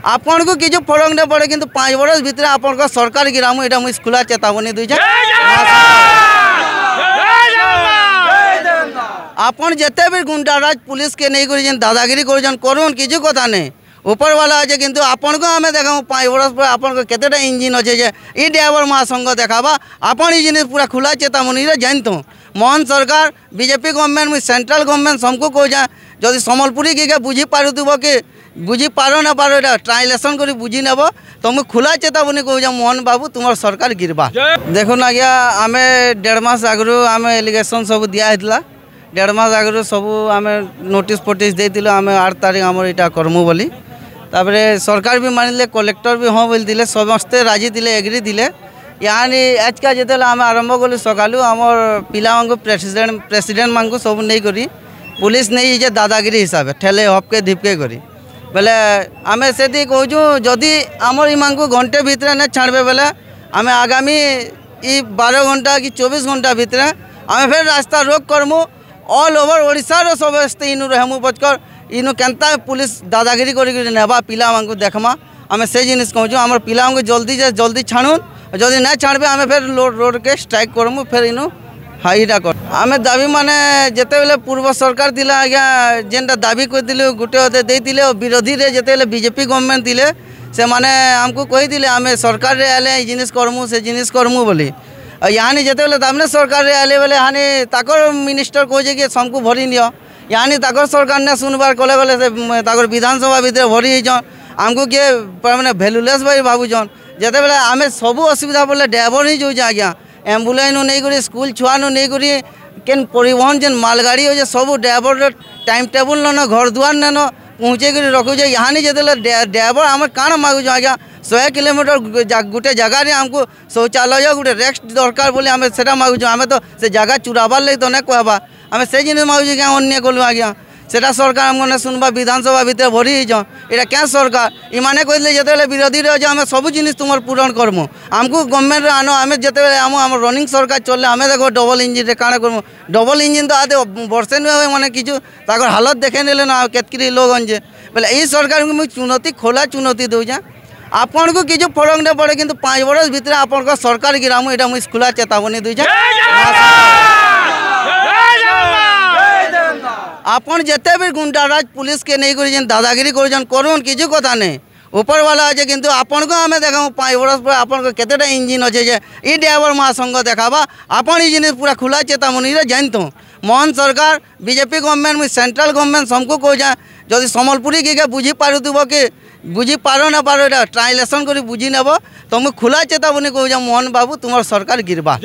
आपन को किछु फरक नहीं पड़े किंतु 5 वर्ष भीतर आपन सरकार गिरामु एटा मुझ खुला चेतावनी दूचे। आपन जिते भी गुंडाराज पुलिस के नहीं कर दादागिरी करुन किछु कथा नहीं ऊपर वाला अच्छे किंतु आपन को आम देखा 5 वर्ष पर आपन को केतेटा इंजिन अच्छे ये ड्राइवर महासंघ देखाबा आपन ये जिन पूरा खुला चेतावनी जानत मोहन सरकार बीजेपी गवर्नमेंट में सेंट्रल गवर्नमेंट सबको कह जाए जदि सम्बलपुरी के बुझी पारुव कि बुझी पार ना पार ये ट्रांसलेसन कर बुझी नेब तुम खुला चेतावनी कह मोहन बाबू तुम सरकार गिरवा देखुन आज्ञा आम 1.5 मास आगु आम एलिगेसन सब दिखाला 1.5 मास आगु सब आम नोटिस फोटिस देलु आम 8 तारीख आम यहाँ करमु बोली तापरे सरकार भी मानिले कलेक्टर भी हाँ बोलते समस्ते राजी थे एग्री थे यानी आज का जिते आम आरंभ कलु सकालू आमर पिला प्रेसिडेंट मान को सब नहीं करी पुलिस नहीं जे दादागिरी हिसाब ठेले हपके धिपके करी बेले आम से कहूँ जदि आमर इमान को घंटे भितर नहीं छाड़बे बेले आम आगामी 12 घंटा कि 24 घंटा भितर आम फिर रास्ता रोक करमु ऑल ओवर ओडिशार समस्ते इनू रहमु बचकर इनू केनता पुलिस दादागिरी करी नेबा पिला मान को देखमा आम से जिनिस कहूँ आमर पिला को जल्दी से जल्दी छाणुन जदि नहीं छाड़बे आम फिर रोड के स्ट्राइक करमु फिर इनू हाईटा कर आम दाबी माने जिते बेले पूर्व सरकार थिला आज्ञा जेनटा दाबी करथिलु गुटे अधे देइथिले विरोधी रे जिते बेले बीजेपी गवर्नमेंट थिले से माने हमको कहिथिले आमे सरकार रे आले जिनिस करमु से जिनिस करमु बोली यानी जिते बेले तामने सरकार रे आले बेले हानि ताकर मिनिस्टर कहे कि सबको भरी नियो यानी ताकर सरकार ने सुनबार कले बेले से ताकर विधानसभा भीतर भरी होइछन हमको किए माने भैल्यूलेस भाई भाबुछन जिते बेले आमे सब असुविधा पड़े ड्राइवर ही जाऊँ आज्ञा एम्बुलेंस नहीं करी स्कूल छुआ नहीं करी केन परिवहन जेन मालगाड़ी हो सब ड्राइवर टाइम टेबुल न घर दुआर न पहुँचे कर रखुचे यहाँ नहीं जिते ड्राइवर आम काण मागुच आज्ञा 100 किलोमीटर गोटे जगह आमको शौचालय गोटे रेस्ट दरकार बोली आम से मागुच आम तो से जगह चुराबार लगे तो नहीं कहबा आम से जिन मागुचे क्या अन्य कलु आज्ञा सेटा सरकार आमने सुनबा विधानसभा भीतर भरी यहाँ क्या सरकार इमाने कहते जिते विरोधी रही आम सब जिन तुम पूरण करमु आमको गवर्नमेंट आनो आम जिते आम रनिंग सरकार चलले आम देख डबल इंजिन काण करमु डबल इंजिन तो आते वर्षे नुहे मैंने किचु ताकर हालत देखे नेले ना केतकी लोग जे बोले ये सरकार को मुझे चुनौती खोला चुनौती दूचे आपन को किछु फरक नहीं पड़े किंतु 5 वर्ष भीतर आपन सरकार गिरामु एटा मुझे खुला चेतावनी दूचे। आपन जिते भी गुंडाराज पुलिस के नहीं कर दादागिरी करुन किछु कथा नहीं ऊपर वाला अच्छे किंतु आपन को आम देखा 5 वर्ष पर आपन को केतेटा इंजिन अच्छे ये ड्राइवर महासंघ देखाबा आपन ये जिन पूरा खुला चेतावनी जानत मोहन सरकार बीजेपी गवर्नमेंट में सेंट्रल गवर्नमेंट सबको कह जाए जदि सम्बलपुरी के बुझी पारुव कि बुझी पार ना पार ये ट्रांसलेसन कर बुझी नेब तुम खुला चेतावनी कह मोहन बाबू तुम सरकार गिरवा।